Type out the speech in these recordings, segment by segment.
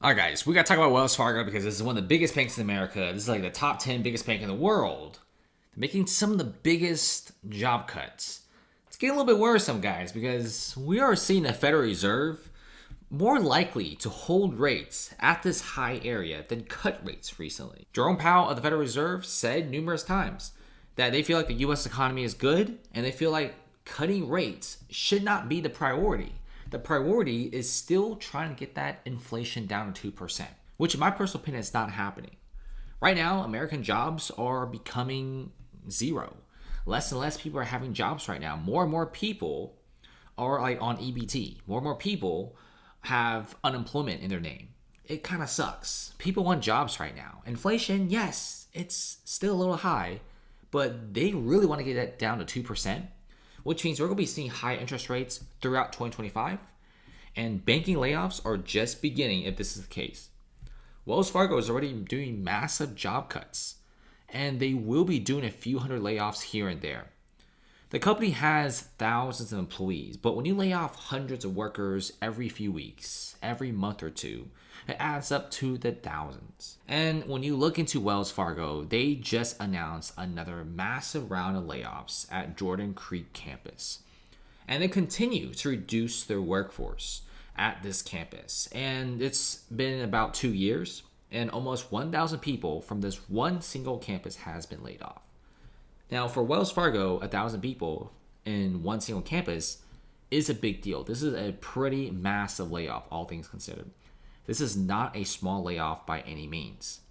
All right, guys, we got to talk about Wells Fargo because this is one of the biggest banks in America. This is like the top 10 biggest bank in the world. They're making some of the biggest job cuts. It's getting a little bit worrisome, guys, because we are seeing the Federal Reserve more likely to hold rates at this high area than cut rates recently. Jerome Powell of the Federal Reserve said numerous times that they feel like the U.S. economy is good and they feel like cutting rates should not be the priority. The priority is still trying to get that inflation down to 2%, which in my personal opinion is not happening. Right now, American jobs are becoming zero. Less and less people are having jobs right now. More and more people are like on EBT. More and more people have unemployment in their name. It kind of sucks. People want jobs right now. Inflation, yes, it's still a little high, but they really want to get that down to 2%. Which means we're going to be seeing high interest rates throughout 2025, and banking layoffs are just beginning if this is the case. Wells Fargo is already doing massive job cuts, and they will be doing a few hundred layoffs here and there. The company has thousands of employees, but when you lay off hundreds of workers every few weeks, every month or two, it adds up to the thousands. And when you look into Wells Fargo, they just announced another massive round of layoffs at Jordan Creek campus. And they continue to reduce their workforce at this campus. And it's been about 2 years, and almost 1,000 people from this one single campus has been laid off. Now, for Wells Fargo, 1,000 people in one single campus is a big deal. This is a pretty massive layoff, all things considered. This is not a small layoff by any means.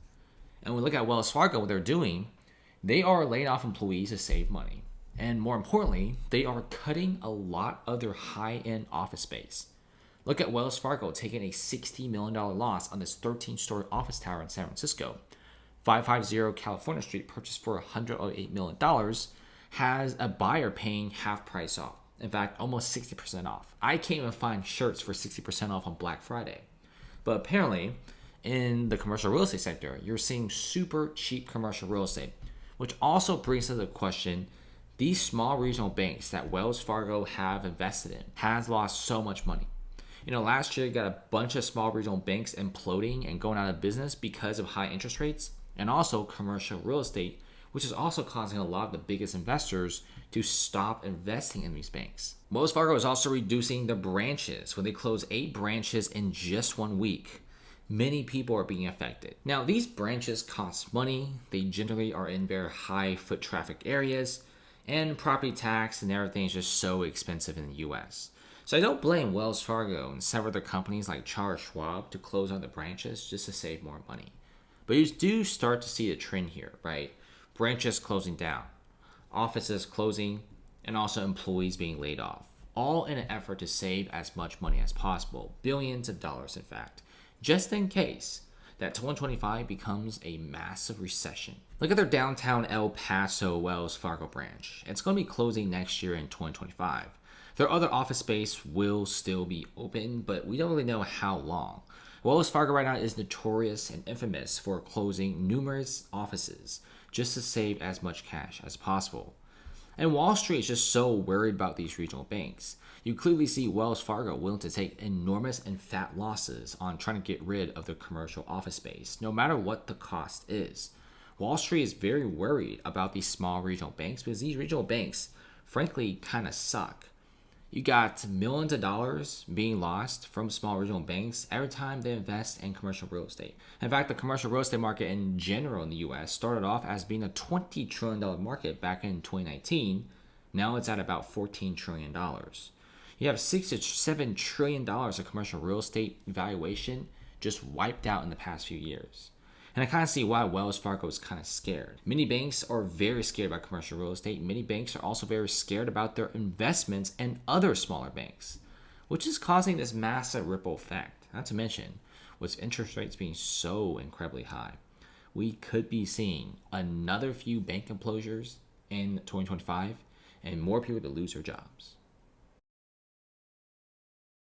And when we look at Wells Fargo, what they're doing, they are laying off employees to save money. And more importantly, they are cutting a lot of their high-end office space. Look at Wells Fargo taking a $60 million loss on this 13-story office tower in San Francisco. 550 California Street, purchased for $108 million, has a buyer paying half price off. In fact, almost 60% off. I can't even find shirts for 60% off on Black Friday. But apparently, in the commercial real estate sector, you're seeing super cheap commercial real estate, which also brings to the question, these small regional banks that Wells Fargo have invested in has lost so much money. You know, last year you got a bunch of small regional banks imploding and going out of business because of high interest rates, and also commercial real estate, which is also causing a lot of the biggest investors to stop investing in these banks. Wells Fargo is also reducing the branches. When they close 8 branches in just 1 week, many people are being affected. Now, these branches cost money. They generally are in very high foot traffic areas, and property tax and everything is just so expensive in the US. So I don't blame Wells Fargo and several other companies like Charles Schwab to close on the branches just to save more money. But you do start to see a trend here, right? Branches closing down, offices closing, and also employees being laid off, all in an effort to save as much money as possible, billions of dollars in fact, just in case that 2025 becomes a massive recession. Look at their downtown El Paso Wells Fargo branch. It's going to be closing next year in 2025. Their other office space will still be open, but we don't really know how long. Wells Fargo right now is notorious and infamous for closing numerous offices just to save as much cash as possible. And Wall Street is just so worried about these regional banks. You clearly see Wells Fargo willing to take enormous and fat losses on trying to get rid of their commercial office space, no matter what the cost is. Wall Street is very worried about these small regional banks because these regional banks, frankly, kind of suck. You got millions of dollars being lost from small regional banks every time they invest in commercial real estate. In fact, the commercial real estate market in general in the US started off as being a $20 trillion market back in 2019. Now it's at about $14 trillion. You have $6 to $7 trillion of commercial real estate valuation just wiped out in the past few years. And I kind of see why Wells Fargo is kind of scared. Many banks are very scared about commercial real estate. Many banks are also very scared about their investments in other smaller banks, which is causing this massive ripple effect. Not to mention, with interest rates being so incredibly high, we could be seeing another few bank closures in 2025 and more people to lose their jobs.